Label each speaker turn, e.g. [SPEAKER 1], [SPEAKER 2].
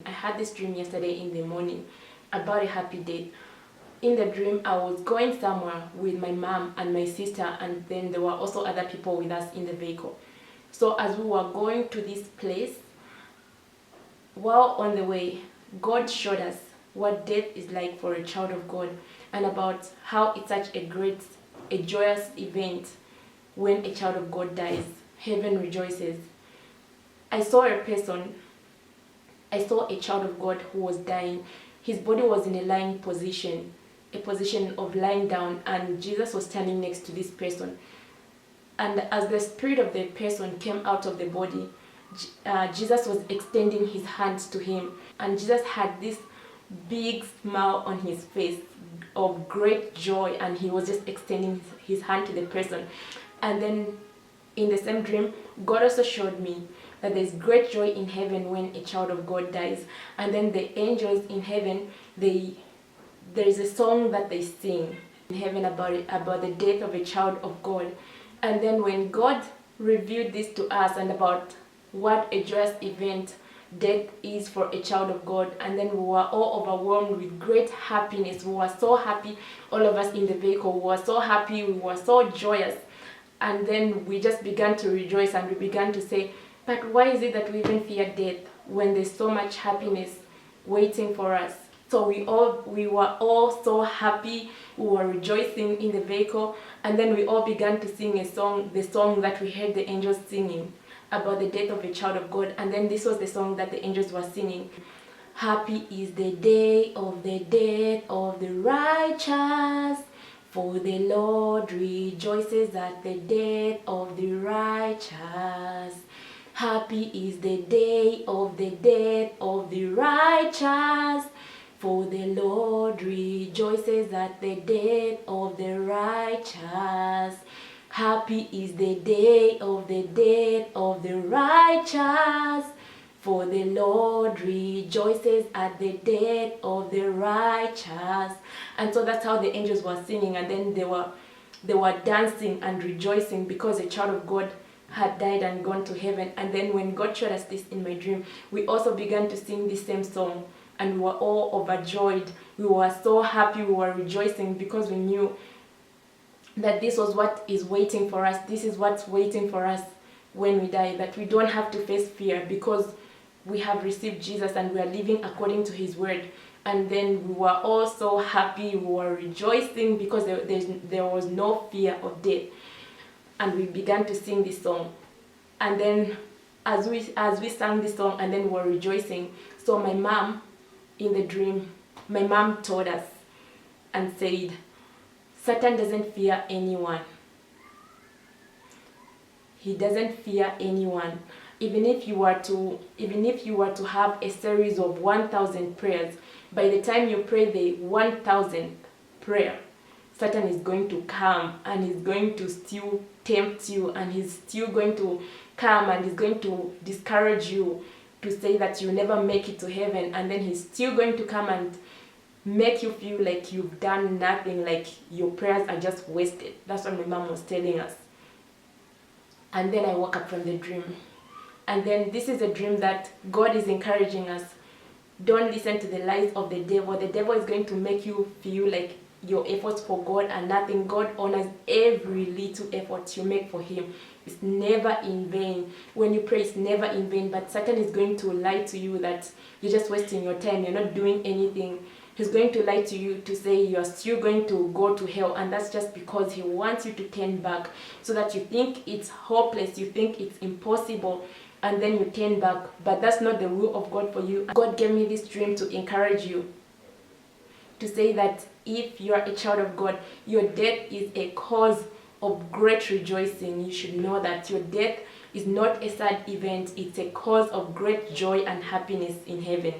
[SPEAKER 1] I had this dream yesterday in the morning about a happy date. In the dream, I was going somewhere with my mom and my sister, and then there were also other people with us in the vehicle. So as we were going to this place, while on the way, God showed us what death is like for a child of God, and about how it's such a joyous event when a child of God dies. Heaven rejoices. I saw a child of God who was dying. His body was in a lying position, a position of lying down, and Jesus was standing next to this person. And as the spirit of the person came out of the body, Jesus was extending his hands to him, and Jesus had this big smile on his face of great joy, and he was just extending his hand to the person. And then in the same dream, God also showed me that there's great joy in heaven when a child of God dies. And then the angels in heaven, there is a song that they sing in heaven about the death of a child of God. And then when God revealed this to us and about what a joyous event death is for a child of God, and then we were all overwhelmed with great happiness. We were so happy, all of us in the vehicle. We were so happy, we were so joyous. And then we just began to rejoice, and we began to say, but why is it that we even fear death when there's so much happiness waiting for us? So we were all so happy, we were rejoicing in the vehicle, and then we all began to sing the song that we heard the angels singing about the death of a child of God. And then this was the song that the angels were singing. Happy is the day of the death of the righteous, for the Lord rejoices at the death of the righteous. Happy is the day of the death of the righteous, for the Lord rejoices at the death of the righteous. Happy is the day of the death of the righteous, for the Lord rejoices at the death of the righteous. And so that's how the angels were singing, and then they were dancing and rejoicing because a child of God had died and gone to heaven. And then when God showed us this in my dream, we also began to sing the same song, and we were all overjoyed. We were so happy, we were rejoicing because we knew that this was what is waiting for us. This is what's waiting for us when we die, that we don't have to face fear because we have received Jesus and we are living according to his word. And then we were all so happy, we were rejoicing because there was no fear of death. And we began to sing this song. And then as we sang this song and then we were rejoicing, so my mom, in the dream, my mom told us and said, Satan doesn't fear anyone. He doesn't fear anyone. Even if you were to have a series of 1,000 prayers, by the time you pray the 1,000th prayer, Satan is going to come and he's going to still tempt you, and he's still going to come and he's going to discourage you to say that you never make it to heaven, and then he's still going to come and make you feel like you've done nothing, like your prayers are just wasted. That's what my mom was telling us. And then I woke up from the dream. And then this is a dream that God is encouraging us. Don't listen to the lies of the devil. The devil is going to make you feel like your efforts for God are nothing. God honors every little effort you make for him. It's never in vain. When you pray, it's never in vain. But Satan is going to lie to you that you're just wasting your time, you're not doing anything. He's going to lie to you to say you're still going to go to hell, and that's just because he wants you to turn back, so that you think it's hopeless, you think it's impossible, and then you turn back. But that's not the will of God for you. God gave me this dream to encourage you, to say that if you are a child of God, your death is a cause of great rejoicing. You should know that your death is not a sad event, it's a cause of great joy and happiness in heaven.